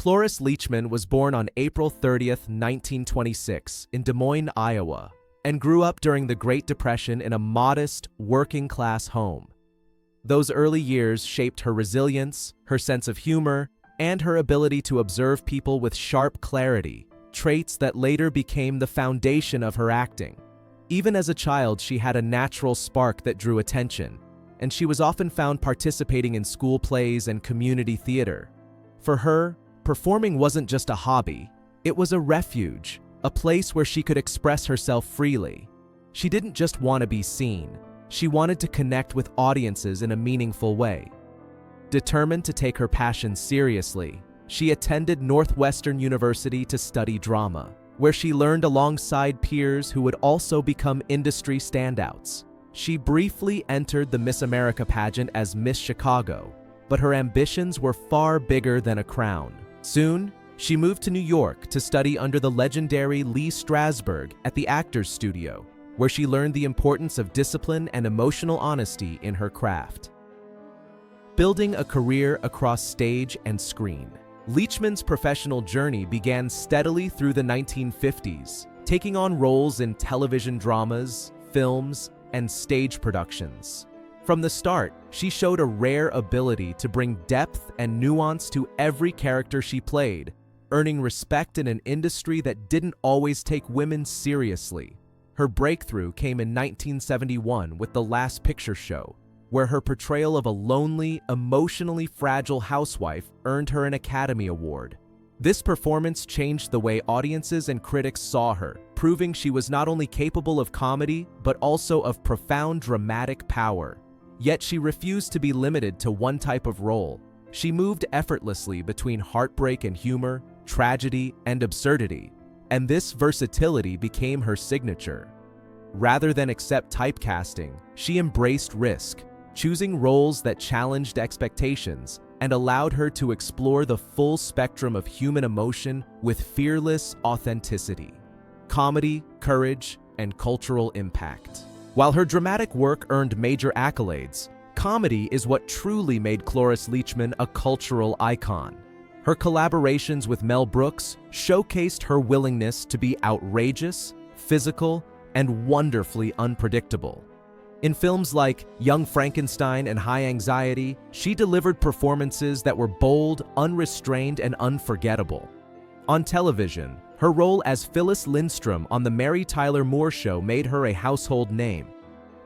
Cloris Leachman was born on April 30th, 1926, in Des Moines, Iowa, and grew up during the Great Depression in a modest, working-class home. Those early years shaped her resilience, her sense of humor, and her ability to observe people with sharp clarity, traits that later became the foundation of her acting. Even as a child, she had a natural spark that drew attention, and she was often found participating in school plays and community theater. For her, performing wasn't just a hobby, it was a refuge, a place where she could express herself freely. She didn't just want to be seen, she wanted to connect with audiences in a meaningful way. Determined to take her passion seriously, she attended Northwestern University to study drama, where she learned alongside peers who would also become industry standouts. She briefly entered the Miss America pageant as Miss Chicago, but her ambitions were far bigger than a crown. Soon, she moved to New York to study under the legendary Lee Strasberg at the Actors Studio, where she learned the importance of discipline and emotional honesty in her craft. Building a career across stage and screen, Leachman's professional journey began steadily through the 1950s, taking on roles in television dramas, films, and stage productions. From the start, she showed a rare ability to bring depth and nuance to every character she played, earning respect in an industry that didn't always take women seriously. Her breakthrough came in 1971 with The Last Picture Show, where her portrayal of a lonely, emotionally fragile housewife earned her an Academy Award. This performance changed the way audiences and critics saw her, proving she was not only capable of comedy, but also of profound dramatic power. Yet she refused to be limited to one type of role. She moved effortlessly between heartbreak and humor, tragedy and absurdity, and this versatility became her signature. Rather than accept typecasting, she embraced risk, choosing roles that challenged expectations and allowed her to explore the full spectrum of human emotion with fearless authenticity, comedy, courage, and cultural impact. While her dramatic work earned major accolades, comedy is what truly made Cloris Leachman a cultural icon. Her collaborations with Mel Brooks showcased her willingness to be outrageous, physical, and wonderfully unpredictable. In films like Young Frankenstein and High Anxiety, she delivered performances that were bold, unrestrained, and unforgettable. On television, her role as Phyllis Lindstrom on The Mary Tyler Moore Show made her a household name.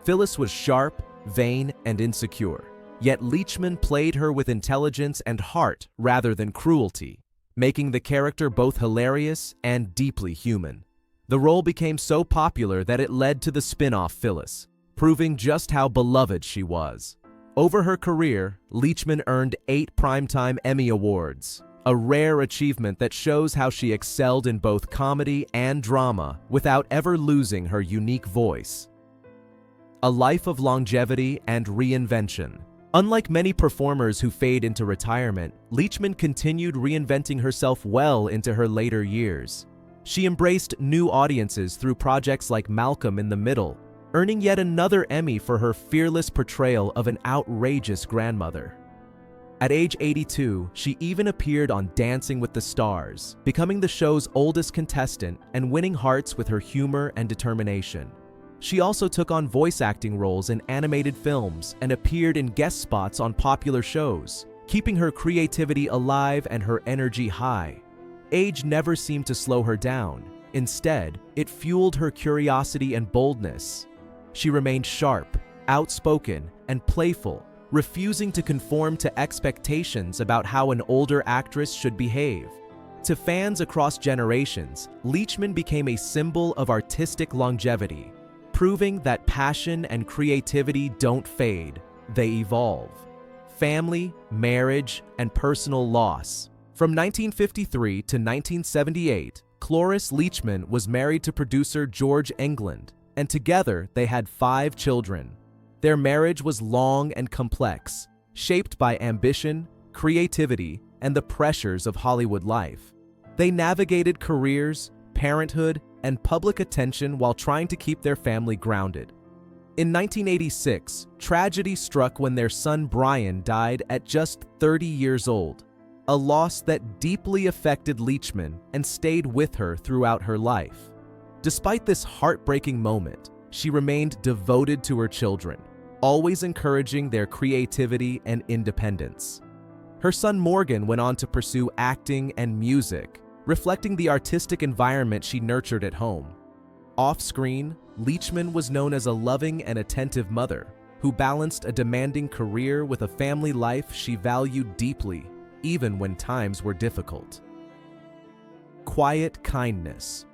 Phyllis was sharp, vain, and insecure, yet Leachman played her with intelligence and heart rather than cruelty, making the character both hilarious and deeply human. The role became so popular that it led to the spin-off Phyllis, proving just how beloved she was. Over her career, Leachman earned 8 Primetime Emmy Awards, a rare achievement that shows how she excelled in both comedy and drama without ever losing her unique voice. A life of longevity and reinvention. Unlike many performers who fade into retirement, Leachman continued reinventing herself well into her later years. She embraced new audiences through projects like Malcolm in the Middle, earning yet another Emmy for her fearless portrayal of an outrageous grandmother. At age 82, she even appeared on Dancing with the Stars, becoming the show's oldest contestant and winning hearts with her humor and determination. She also took on voice acting roles in animated films and appeared in guest spots on popular shows, keeping her creativity alive and her energy high. Age never seemed to slow her down. Instead, it fueled her curiosity and boldness. She remained sharp, outspoken, and playful, refusing to conform to expectations about how an older actress should behave. To fans across generations, Leachman became a symbol of artistic longevity, proving that passion and creativity don't fade, they evolve. Family, marriage, and personal loss. From 1953 to 1978, Cloris Leachman was married to producer George England, and together they had 5 children. Their marriage was long and complex, shaped by ambition, creativity, and the pressures of Hollywood life. They navigated careers, parenthood, and public attention while trying to keep their family grounded. In 1986, tragedy struck when their son Brian died at just 30 years old. a loss that deeply affected Leachman and stayed with her throughout her life. Despite this heartbreaking moment, she remained devoted to her children, always encouraging their creativity and independence. Her son Morgan went on to pursue acting and music, reflecting the artistic environment she nurtured at home. Off-screen, Leachman was known as a loving and attentive mother who balanced a demanding career with a family life she valued deeply, even when times were difficult. Quiet kindness.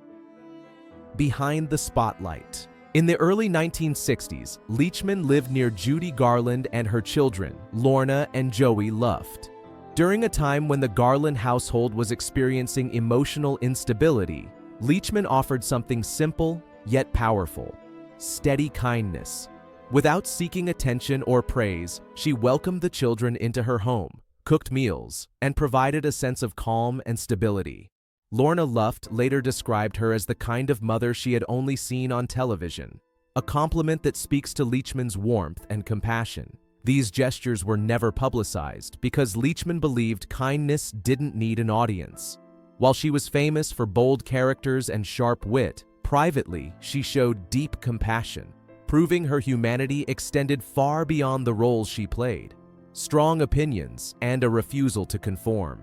Behind the spotlight. In the early 1960s, Leachman lived near Judy Garland and her children, Lorna and Joey Luft. During a time when the Garland household was experiencing emotional instability, Leachman offered something simple yet powerful: steady kindness. Without seeking attention or praise, she welcomed the children into her home, cooked meals, and provided a sense of calm and stability. Lorna Luft later described her as the kind of mother she had only seen on television, a compliment that speaks to Leachman's warmth and compassion. These gestures were never publicized because Leachman believed kindness didn't need an audience. While she was famous for bold characters and sharp wit, privately she showed deep compassion, proving her humanity extended far beyond the roles she played. Strong opinions and a refusal to conform.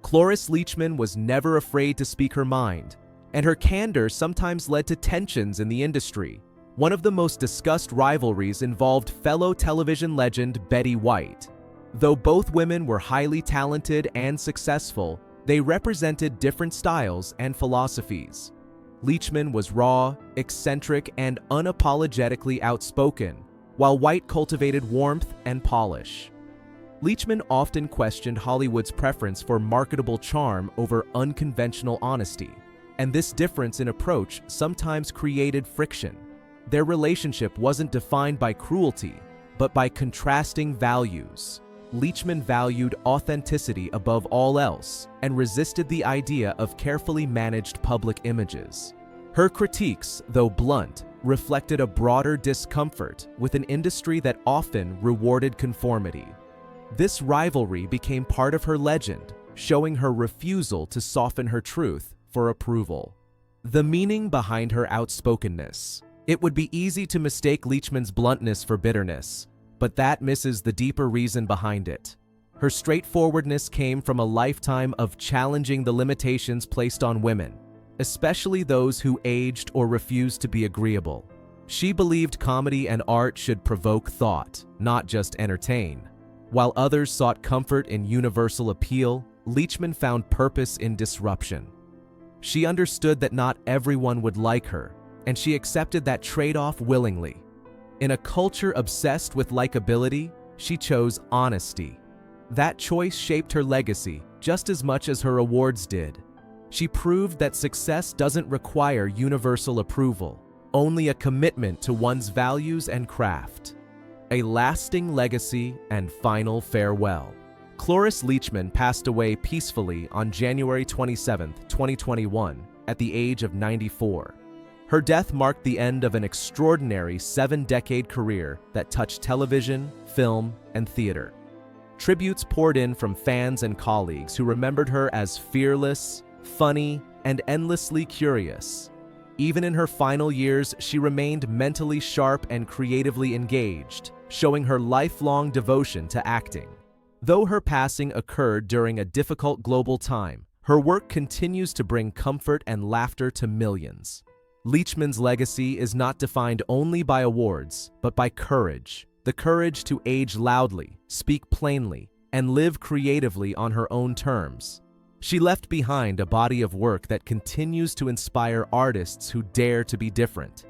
Cloris Leachman was never afraid to speak her mind, and her candor sometimes led to tensions in the industry. One of the most discussed rivalries involved fellow television legend Betty White. Though both women were highly talented and successful, they represented different styles and philosophies. Leachman was raw, eccentric, and unapologetically outspoken, while White cultivated warmth and polish. Leachman often questioned Hollywood's preference for marketable charm over unconventional honesty, and this difference in approach sometimes created friction. Their relationship wasn't defined by cruelty, but by contrasting values. Leachman valued authenticity above all else and resisted the idea of carefully managed public images. Her critiques, though blunt, reflected a broader discomfort with an industry that often rewarded conformity. This rivalry became part of her legend, showing her refusal to soften her truth for approval. The meaning behind her outspokenness. It would be easy to mistake Leachman's bluntness for bitterness, but that misses the deeper reason behind it. Her straightforwardness came from a lifetime of challenging the limitations placed on women, especially those who aged or refused to be agreeable. She believed comedy and art should provoke thought, not just entertain. While others sought comfort in universal appeal, Leachman found purpose in disruption. She understood that not everyone would like her, and she accepted that trade-off willingly. In a culture obsessed with likability, she chose honesty. That choice shaped her legacy just as much as her awards did. She proved that success doesn't require universal approval, only a commitment to one's values and craft. A lasting legacy and final farewell. Cloris Leachman passed away peacefully on January 27, 2021, at the age of 94. Her death marked the end of an extraordinary 7-decade career that touched television, film, and theater. Tributes poured in from fans and colleagues who remembered her as fearless, funny, and endlessly curious. Even in her final years, she remained mentally sharp and creatively engaged, showing her lifelong devotion to acting. Though her passing occurred during a difficult global time, her work continues to bring comfort and laughter to millions. Leachman's legacy is not defined only by awards, but by courage. The courage to age loudly, speak plainly, and live creatively on her own terms. She left behind a body of work that continues to inspire artists who dare to be different.